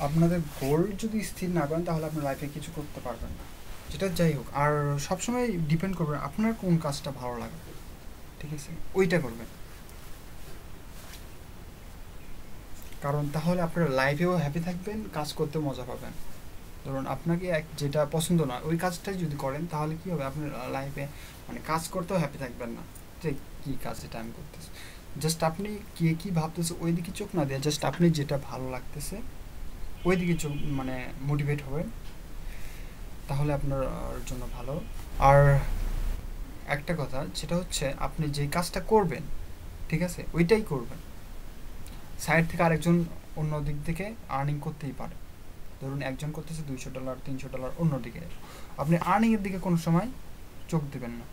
আপনাদের গোল যদি স্থির না করেন তাহলে আপনার লাইফে কিছু করতে পারবেন না। যেটা যাই হোক, আর সবসময় ডিপেন্ড করবে আপনার কোন কাজটা ভালো লাগে। ঠিক আছে, ওইটা করবেন, কারণ তাহলে আপনার লাইফেও হ্যাপি থাকবেন, কাজ করতে মজা পাবেন। ধরুন আপনাকে যেটা পছন্দ না ওই কাজটাই যদি করেন, তাহলে কি হবে, আপনার লাইফে মানে কাজ করতেও হ্যাপি থাকবেন না, যে কী কাজ এটা আমি করতেছি। জাস্ট আপনি কে কী ভাবতেছে ওই দিকে চোখ না দিয়ে, জাস্ট আপনি যেটা ভালো লাগতেছে ওই দিকে চোখ, মানে মোটিভেট হবেন, তাহলে আপনার জন্য ভালো। আর একটা কথা, সেটা হচ্ছে আপনি যে কাজটা করবেন, ঠিক আছে, ওইটাই করবেন। সাইড থেকে আরেকজন অন্য দিক থেকে আর্নিং করতেই পারে। ধরুন একজন করতেছে $200 $300 অন্যদিকে, আপনি আর্নিংয়ের দিকে কোনো সময় চোখ দেবেন না।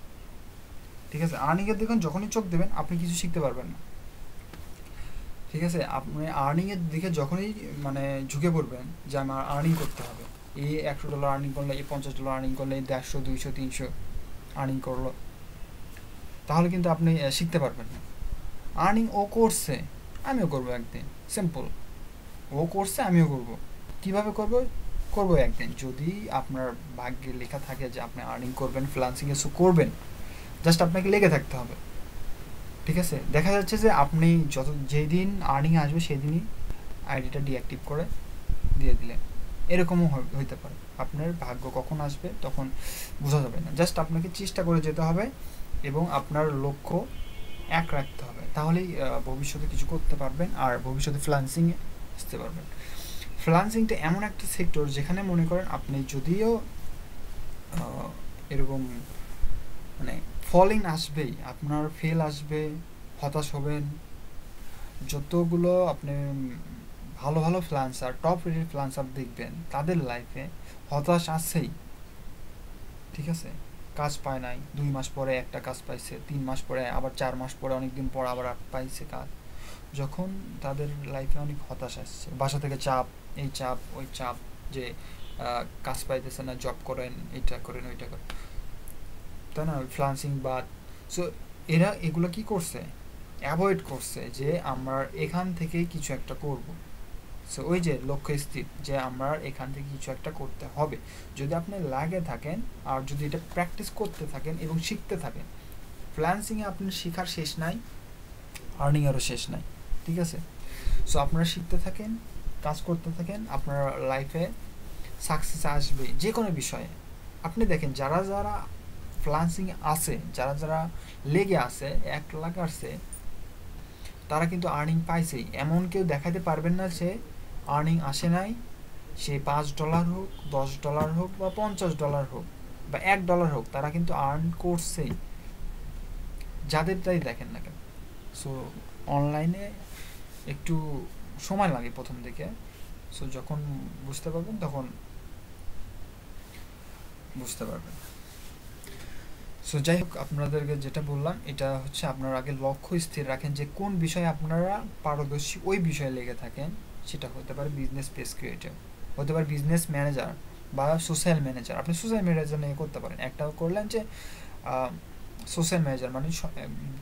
ঠিক আছে, আর্নিংয়ের দিকে যখনই চোখ দেবেন আপনি কিছু শিখতে পারবেন না। ঠিক আছে, আপনি আর্নিংয়ের দিকে যখনই মানে ঝুঁকে পড়বেন যে আমার আর্নিং করতে হবে, এই $100 আর্নিং করলে, এই $50 আর্নিং করলে, এই 150 200 300 আর্নিং করলো, তাহলে কিন্তু আপনি শিখতে পারবেন না। আর্নিং ও করছে, আমিও করবো একদিন, সিম্পল। ও করছে, আমিও করব। কিভাবে করব? করবো একদিন, যদি আপনার ভাগ্যে লেখা থাকে যে আপনি আর্নিং করবেন, ফ্রিল্যান্সিংয়ে করবেন, জাস্ট আপনাকে লেগে থাকতে হবে। ঠিক আছে, দেখা যাচ্ছে যে আপনি যেদিন আর্নিং আসবে সেদিনই আইডিটা ডিঅ্যাক্টিভ করে দিয়ে দিলেন, এরকমও হইতে পারে। আপনার ভাগ্য কখন আসবে তখন বোঝা যাবে না। জাস্ট আপনাকে চেষ্টা করে যেতে হবে এবং আপনার লক্ষ্য এক রাখতে হবে, তাহলেই ভবিষ্যতে কিছু করতে পারবেন, আর ভবিষ্যতে ফ্রিল্যান্সিংয়ে আসতে পারবেন। ফ্রিল্যান্সিংটা এমন একটা সেক্টর যেখানে মনে করেন আপনি যদিও এরকম মানে ফলিং আসবেই, আপনার ফেল আসবে, হতাশ হবেন। যতগুলো আপনি ভালো ভালো ফ্রিল্যান্সার, টপ রেটেড ফ্রিল্যান্সার দেখবেন, তাদের লাইফে হতাশ আছেই। ঠিক আছে, কাজ পায় নাই, 2 মাস পরে একটা কাজ পাইছে, 3 মাস পরে, আবার 4 মাস পরে, অনেকদিন পর আবার পাইছে কাজ। যখন তাদের লাইফে অনেক হতাশ আসছে, বাসা থেকে চাপ, এই চাপ ওই চাপ, যে কাজ পাইতেছে না, জব করেন, এটা করেন ওইটা করেন, তাই না, ফ্রিল্যান্সিং বা, সো এরা এগুলো কি করছে, অ্যাভয়েড করছে যে আমরা এখান থেকে কিছু একটা করব। সো ওই যে লক্ষ্য স্থির, যে আমরা এখান থেকে কিছু একটা করতে হবে, যদি আপনি লাগে থাকেন আর যদি এটা প্র্যাকটিস করতে থাকেন এবং শিখতে থাকেন, ফ্রিল্যান্সিংয়ে আপনার শেখার শেষ নাই, আর্নিংয়েরও শেষ নাই। ঠিক আছে, সো আপনারা শিখতে থাকেন, কাজ করতে থাকেন, আপনার লাইফে সাকসেস আসবে যে কোনো বিষয়ে। আপনি দেখেন যারা যারা ফ্রিল্যান্সিংয়ে আছে, যারা যারা লেগে আছে, এক লাগাচ্ছে, তারা কিন্তু আর্নিং পাইছেই। এমন কেউ দেখাতে পারবেন না যে আর্নিং আসে নাই, সে $5 হোক, $10 হোক, বা $50 হোক, বা $1 হোক, তারা কিন্তু আর্ন করছেই, যাদের তাই দেখেন না কেন। সো অনলাইনে একটু সময় লাগে প্রথম দিকে, সো যখন বুঝতে পারবেন তখন বুঝতে পারবেন। সো যাই হোক, আপনাদেরকে যেটা বললাম এটা হচ্ছে আপনার আগে লক্ষ্য স্থির রাখেন যে কোন বিষয়ে আপনারা পারদর্শী, ওই বিষয়ে লেগে থাকেন। সেটা হতে পারে বিজনেস পেজ ক্রিয়েটর, হতে পারে বিজনেস ম্যানেজার বা সোশ্যাল ম্যানেজার। আপনি সোশ্যাল ম্যানেজার নিয়ে করতে পারেন। একটা করলেন যে সোশ্যাল ম্যানেজার মানে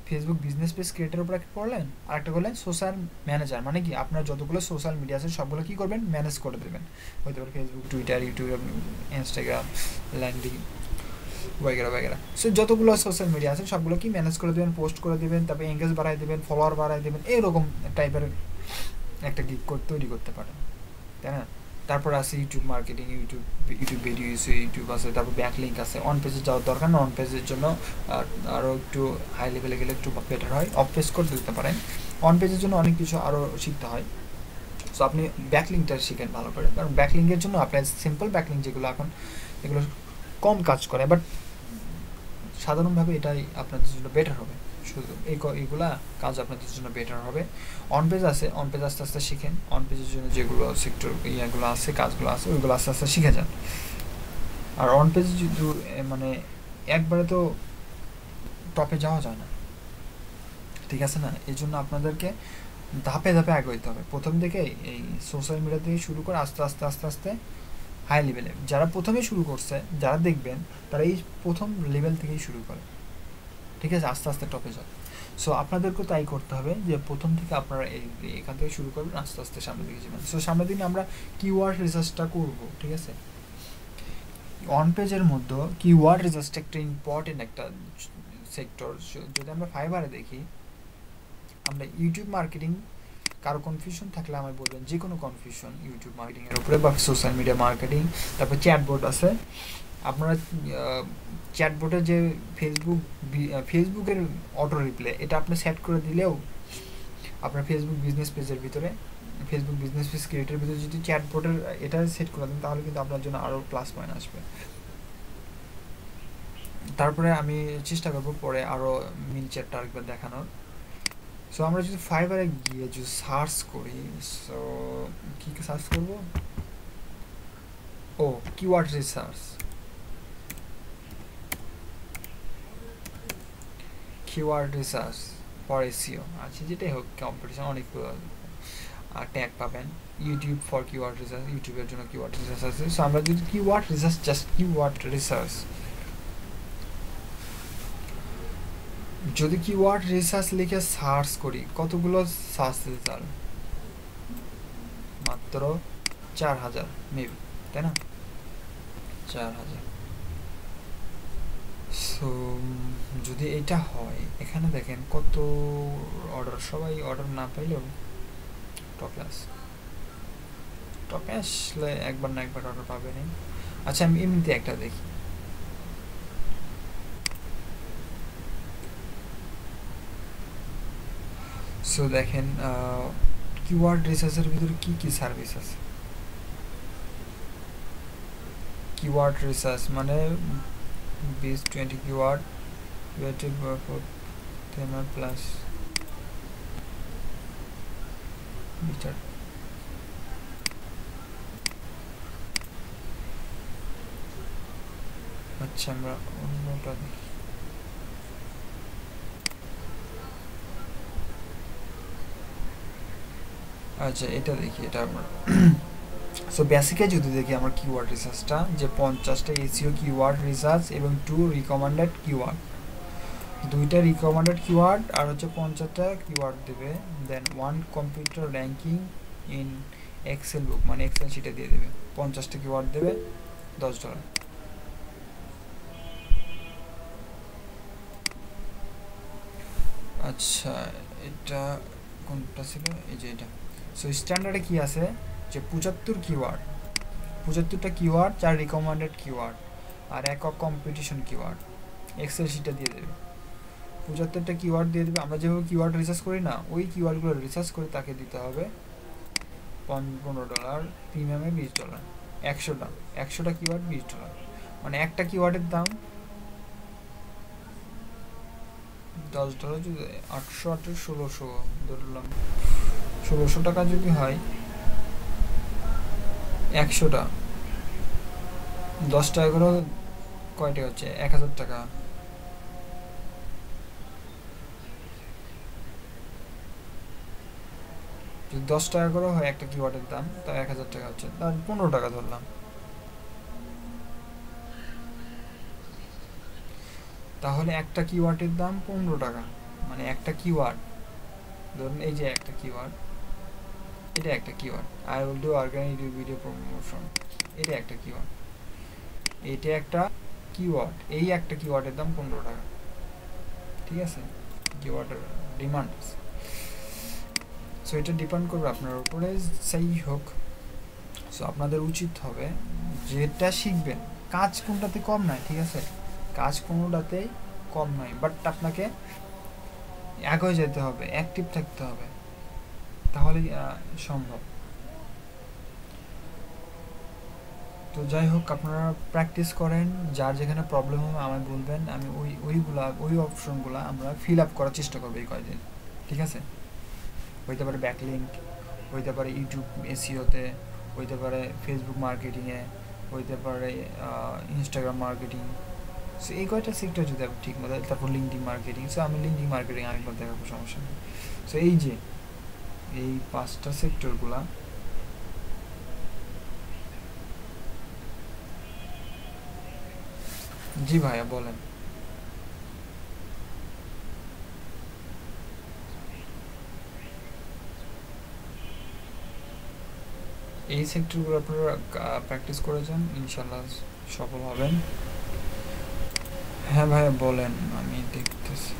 ফেসবুক বিজনেস পেজ ক্রিয়েটার উপর একটা করলেন, আর একটা করলেন সোশ্যাল ম্যানেজার মানে কি আপনার যতগুলো সোশ্যাল মিডিয়া আছে সবগুলো কী করবেন, ম্যানেজ করে দেবেন। হতে পারে Facebook, Twitter, YouTube, Instagram, landing वगैरह वगैरह। সো যতগুলো সোশ্যাল মিডিয়া আছে সবগুলো কি ম্যানেজ করে দেবেন, পোস্ট করে দেবেন, তারপরে এঙ্গেজ বাড়াই দেবেন, ফলোয়ার বাড়াই দেবেন, এরকম টাইপের একটা গিগ তৈরি করতে পারেন, তাই না? তারপর আছে YouTube marketing, YouTube video, YouTube আছে, তারপর ব্যাকলিঙ্ক আছে। অন পেজে যাওয়ার দরকার না, অন পেজের জন্য আরও একটু হাই লেভেলে গেলে একটু বেটার হয়, অফ পেজ করে দিতে পারেন। অন পেজের জন্য অনেক কিছু আরও শিখতে হয়। সো আপনি ব্যাকলিঙ্কটা শিখেন ভালো করে, কারণ ব্যাকলিঙ্কের জন্য আপনার সিম্পল ব্যাকলিঙ্ক যেগুলো এখন এগুলো কম কাজ করে, বাট সাধারণভাবে এটাই আপনাদের জন্য বেটার হবে। শুধু এইগুলা কাজ আপনাদের জন্য বেটার হবে। অন পেজ আছে, অন পেজ আস্তে আস্তে শিখেন। অন পেজের জন্য যেগুলো সেক্টর ইয়েগুলো আছে, কাজগুলো আছে, ওইগুলো আস্তে আস্তে শিখে যান। আর অন পেজে যদি মানে একবারে তো টপে যাওয়া যায় না, ঠিক আছে না? এই জন্য আপনাদেরকে ধাপে ধাপে আগে হবে। প্রথম থেকে এই সোশ্যাল মিডিয়া থেকে শুরু করে আস্তে আস্তে আস্তে আস্তে হাই লেভেলে, যারা প্রথমে শুরু করছে, যারা দেখবেন তারা এই প্রথম লেভেল থেকেই শুরু করে, ঠিক আছে, আস্তে আস্তে টপে যায়। সো আপনাদেরকেও তাই করতে হবে যে প্রথম থেকে আপনারা এখান থেকে শুরু করবেন, আস্তে আস্তে সামনের দিকে যাবেন। সো সামনের দিনে আমরা কিওয়ার্ড রিসার্চটা করব, ঠিক আছে? অন পেজের মধ্যে কিওয়ার্ড রিসার্চটা একটা ইম্পর্টেন্ট একটা সেক্টর। যদি আমরা ফাইবারে দেখি, আমরা ইউটিউব মার্কেটিং, কারো কনফিউশন থাকলে আমায় বলবেন, যে কোনো কনফিউশন ইউটিউব মার্কেটিংয়ের উপরে বা সোশ্যাল মিডিয়া মার্কেটিং। তারপর চ্যাটবোর্ড আছে। আপনারা চ্যাটবোর্ডে যে ফেসবুকের অটো রিপ্লে, এটা আপনি সেট করে দিলেও আপনার ফেসবুক বিজনেস পেজের ভিতরে, ফেসবুক বিজনেস পেজ ক্রিয়েটের ভিতরে যদি চ্যাটবোর্ডের এটা সেট করে দেন, তাহলে কিন্তু আপনার জন্য আরও প্লাস পয়েন্ট আসবে। তারপরে আমি চেষ্টা করবো পরে আরও মিনি চ্যাটটা আরেকবার দেখানোর। সো আমরা যদি ফাইবারে গিয়ে যদি সার্চ করি, সো কী সার্চ করবো? ও, keyword research, keyword research for SEO. আচ্ছা, যেটাই হোক, কম্পিটিশন অনেকগুলো ট্যাগ পাবেন। ইউটিউব ফর কিওয়ার্ড রিসার্চ, ইউটিউবের জন্য কিওয়ার্ড রিসার্চ আছে। সো আমরা যদি keyword research, just keyword research, যদি কিওয়ার্ড রিসার্চ লিখে সার্চ করি, কতগুলো সার্চ রেজাল্ট? মাত্র 4000 মেবি, তাই না? 4000। সো যদি এটা হয়, এখানে দেখেন কত অর্ডার, সবাই অর্ডার না পাইলেও টপে আসলে একবার না একবার অর্ডার পাবেনি। আচ্ছা, আমি এমনিতে একটা দেখি। সো দেখেন কিওয়ার্ড রিসার্চের ভিতরে কি কি সার্ভিস আছে। কিওয়ার্ড রিসার্চ মানে 20 কিওয়ার্ড ক্রিয়েটিভ থেমা প্লাস বিচার। আচ্ছা, আমরা অন্যটা দেখি। আচ্ছা, এটা দেখি, এটা আমরা সো বেসিকে যদি দেখি আমরা কিওয়ার্ড রিসার্চটা, যে 50টা এসইও কিওয়ার্ড রিসার্চ এবং 2 রিকমেন্ডেড কিওয়ার্ড, 2টা রিকমেন্ডেড কিওয়ার্ড আর হচ্ছে 50টা কিওয়ার্ড দেবে। দেন 1 কম্পিউটার র্যাঙ্কিং ইন এক্সেল বুক, মানে এক্সেল শিটে দিয়ে দেবে। 50টা কিওয়ার্ড দেবে, $10। আচ্ছা, এটা কোনটা ছিল? এই যে এটা। সো স্ট্যান্ডার্ডে কি আছে যে 75 কিওয়ার্ড, 75টা কিওয়ার্ড, 4 রিকমেন্ডেড কিওয়ার্ড আর একক কম্পিটিশন কিওয়ার্ড, এক্সেল শিটে দিয়ে দেবে। 75টা কিওয়ার্ড দিয়ে দেবে। আমরা যেভাবে কিওয়ার্ড রিসার্চ করি না, ওই কিওয়ার্ডগুলো রিসার্চ করে তাকে দিতে হবে $15, প্রিমিয়ামে $20। 100টা কিওয়ার্ড $20, মানে একটা কিওয়ার্ডের দাম $10। যদি 800 1600 ধরলাম, 1600 টাকা যদি হয়, 100টা 10 টাকা করে কয়টা হচ্ছে 1000 টাকা। যদি 10 টাকা করে হয় একটা কিওয়ার্ডের দাম, তা 1000 টাকা হচ্ছে, তার 15 টাকা ধরলাম। তাহলে একটা কিওয়ার্ডের দাম 15 টাকা, মানে একটা কিওয়ার্ড, ধরুন এই যে একটা কিওয়ার্ড, এটা একটা keyword, I will do organic video promotion, এটা একটা কিওয়ার্ড, এটা একটা কিওয়ার্ড, এই একটা কিওয়ার্ডের দাম 15 টাকা। ঠিক আছে, কিওয়ার্ডের ডিমান্ড আছে। সো এটা ডিপেন্ড করবে আপনার উপরে। সেই হোক, সো আপনাদের উচিত হবে যেটা শিখবেন, কাজ কোনটাতে কম নয়, ঠিক আছে, কাজ কোনোটাতেই কম নয়, বাট আপনাকে এগিয়ে যেতে হবে, অ্যাক্টিভ থাকতে হবে, তাহলেই সম্ভব। তো যাই হোক, আপনারা প্র্যাকটিস করেন, যার যেখানে প্রবলেম হবে আমায় বলবেন, আমি ওই অপশনগুলো আমরা ফিল আপ করার চেষ্টা করবো এই কয়দিন। ঠিক আছে, হইতে পারে ব্যাকলিঙ্ক, হইতে পারে ইউটিউব এসইওতে, হইতে পারে ফেসবুক মার্কেটিংয়ে, হইতে পারে ইনস্টাগ্রাম মার্কেটিং। সো এই কয়টা সেক্টর যদি আপনি ঠিক মতো, তারপর লিঙ্কডিন মার্কেটিং, সো আমি লিঙ্কডিন মার্কেটিং আরেকবার দেখাবো, সমস্যা নেই। সো এই যে এই 5টা সেক্টরগুলা, জি ভাইয়া বলেন। এই সেক্টরগুলো আপনারা প্র্যাকটিস করে যান, ইনশাল্লাহ সফল হবেন। হ্যাঁ ভাইয়া বলেন, আমি দেখতেছি।